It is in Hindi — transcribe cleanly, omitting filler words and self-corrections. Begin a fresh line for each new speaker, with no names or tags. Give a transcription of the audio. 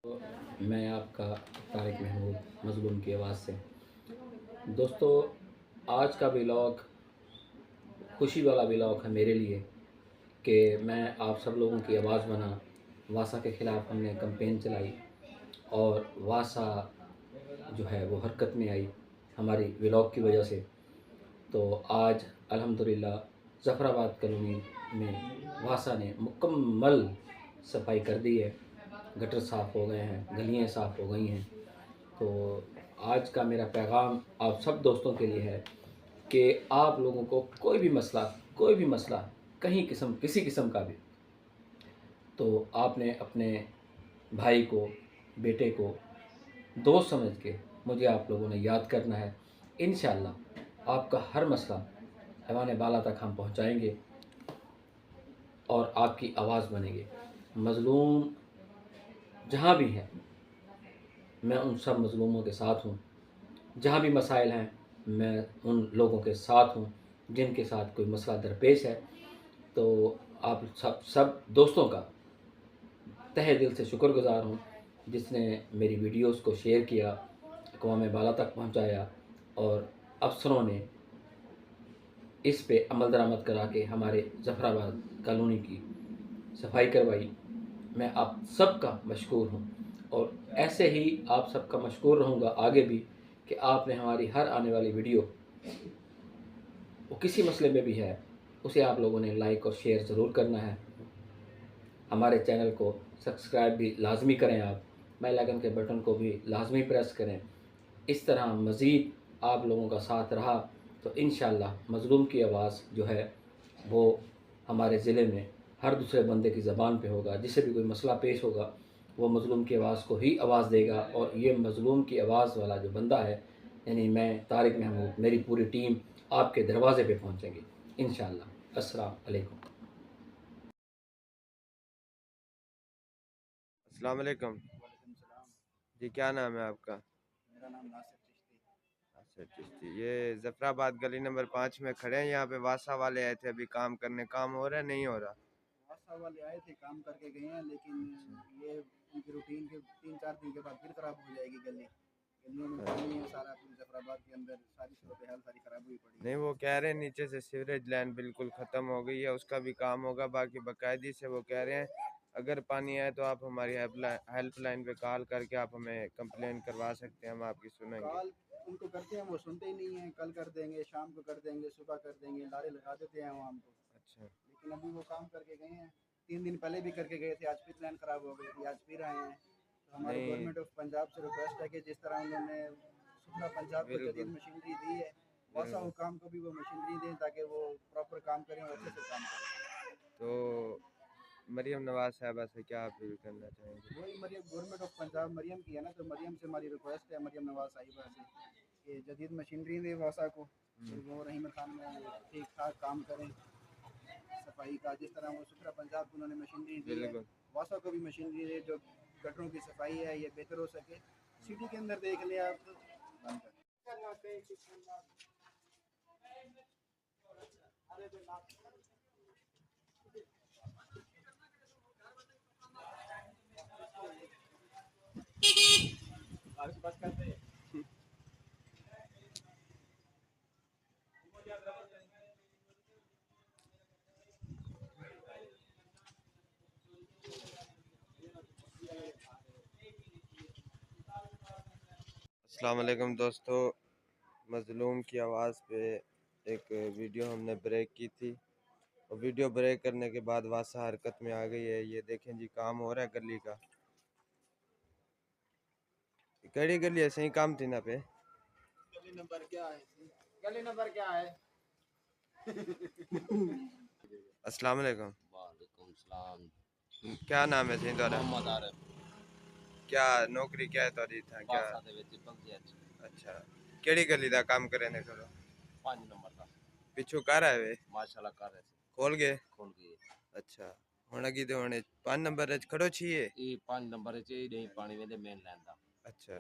मैं आपका तारिक महमूद मज़लूम की आवाज़ से। दोस्तों, आज का व्लॉग खुशी वाला व्लॉग है मेरे लिए कि मैं आप सब लोगों की आवाज़ बना। वासा के ख़िलाफ़ हमने कैंपेन चलाई और वासा जो है वो हरकत में आई हमारी व्लॉग की वजह से। तो आज अल्हम्दुलिल्लाह ज़फ़राबाद कॉलोनी में वासा ने मुकम्मल सफाई कर दी है। गटर साफ़ हो गए हैं, गलियाँ साफ़ हो गई हैं। तो आज का मेरा पैगाम आप सब दोस्तों के लिए है कि आप लोगों को कोई भी मसला किसी किस्म का भी, तो आपने अपने भाई को, बेटे को दोस्त समझ के मुझे आप लोगों ने याद करना है। इंशाअल्लाह आपका हर मसला ऐवान बाला तक हम पहुंचाएंगे और आपकी आवाज़ बनेंगे। मज़लूम जहाँ भी हैं, मैं उन सब मज़लूमों के साथ हूँ। जहाँ भी मसाइल हैं, मैं उन लोगों के साथ हूँ जिनके साथ कोई मसला दरपेश है। तो आप सब दोस्तों का तहे दिल से शुक्रगुज़ार हूँ जिसने मेरी वीडियोस को शेयर किया, अक़वाम बाला तक पहुँचाया और अफसरों ने इस पे अमल दरामद करा के हमारे ज़फ़राबाद कॉलोनी की सफाई करवाई। मैं आप सबका मशकूर हूँ और ऐसे ही आप सबका मशकूर रहूँगा आगे भी कि आपने हमारी हर आने वाली वीडियो, वो किसी मसले में भी है, उसे आप लोगों ने लाइक और शेयर ज़रूर करना है। हमारे चैनल को सब्सक्राइब भी लाजमी करें, आप बेल आइकन के बटन को भी लाजमी प्रेस करें। इस तरह मज़ीद आप लोगों का साथ रहा तो इंशाअल्लाह मज़लूम की आवाज़ जो है वो हमारे ज़िले में हर दूसरे बंदे की ज़बान पे होगा। जिसे भी कोई मसला पेश होगा वो मज़लूम की आवाज़ को ही आवाज़ देगा और ये मज़लूम की आवाज़ वाला जो बंदा है, यानी मैं तारिक महमूद, मेरी पूरी टीम आपके दरवाज़े पे पहुँचेंगे इंशाअल्लाह। अस्सलाम वालेकुम।
अस्सलाम वालेकुम जी, क्या नाम है आपका?
मेरा नाम नासिर चिश्ती।
अच्छा चिश्ती, ये जफराबाद गली नंबर 5 में खड़े हैं। यहाँ पे वासा वाले आए थे अभी काम करने। काम हो रहा है नहीं हो रहा?
वासा वाले आए थे, काम करके गए हैं, लेकिन
अच्छा
ये उनकी रूटीन के 3-4 दिन के बाद फिर ख़राब हो जाएगी गली। गलियों में
अच्छा।
पानी है सारा, पूरी जफराबाद के अंदर सारी सूरत हाल सारी ख़राब हुई पड़ी
नहीं,
है।
वो कह रहे हैं नीचे से सीवरेज लाइन बिल्कुल ख़त्म हो गई है, उसका भी काम होगा। बाकी बाकायदी से वो कह रहे हैं अगर पानी आए तो आप हमारी हेल्पलाइन पे कॉल करके आप हमें कंप्लेन करवा सकते हैं, हम आपकी सुनेंगे।
कॉल उनको करते हैं, वो सुनते ही नहीं हैं। कल कर देंगे, शाम को कर देंगे, सुबह कर देंगे, नारे लगा देते हैं वो हमको।
अच्छा
लेकिन अभी वो काम करके गए हैं। 3 दिन पहले भी करके गए थे, आज फिर लाइन ख़राब हो गई थी, आज फिर आए हैं। तो हमारे
नहीं,
गवर्नमेंट ऑफ पंजाब से रिक्वेस्ट है कि जिस तरह उन्होंने सुपरा पंजाब को जदीद
बिल्कुल
मशीनरी दी है, वासा
बिल्कुल।
हुकाम को भी वो मशीनरी दें ताकि वो प्रॉपर काम करें और अच्छे से काम करें।
तो मरियम नवाज साहबा से क्या अपील करना चाहेंगे?
वही मरियम, गवर्नमेंट ऑफ पंजाब मरियम की है ना, तो मरियम से हमारी रिक्वेस्ट है, मरियम नवाज साहिबा से, कि जदीद मशीनरी दे वासा को, फिर वो रहीम खान में ठीक ठाक काम करें सफाई का। जिस तरह वो सुपरा पंजाब को उन्होंने मशीनरी दी है,
बिल्कुल।
वासा को भी मशीनरी दे जो गटरों की सफाई है ये बेहतर हो सके। सिटी के अंदर देख लें आप, बंद कर।
अस्सलाम वालेकुम दोस्तों, मज़लूम की आवाज़ पे एक वीडियो हमने ब्रेक की थी और वीडियो ब्रेक करने के बाद वासा हरकत में आ गई है। ये देखें जी, काम हो रहा है गली का। कड़ी गली है, सही काम थी ना पे।
गली नंबर क्या है? गली नंबर क्या है?
अस्सलाम वालेकुम।
वालेकुम सलाम।
क्या नाम है सही तुम्हारा?
मोहम्मद आरिफ।
क्या नौकरी क्या है तुम्हारी था क्या?
बासा दे विच पंचायत
अच्छा, केड़ी गली दा काम करे ने करो?
5 नंबर का
पिछू कर आए वे
माशाल्लाह कर रहे थे,
खोल गए?
खोल गए।
अच्छा, हुण अगी तो हुण 5 नंबर च खड़ो छिए?
ये 5 नंबर च नहीं पानी में मेन लैंड दा।
अच्छा,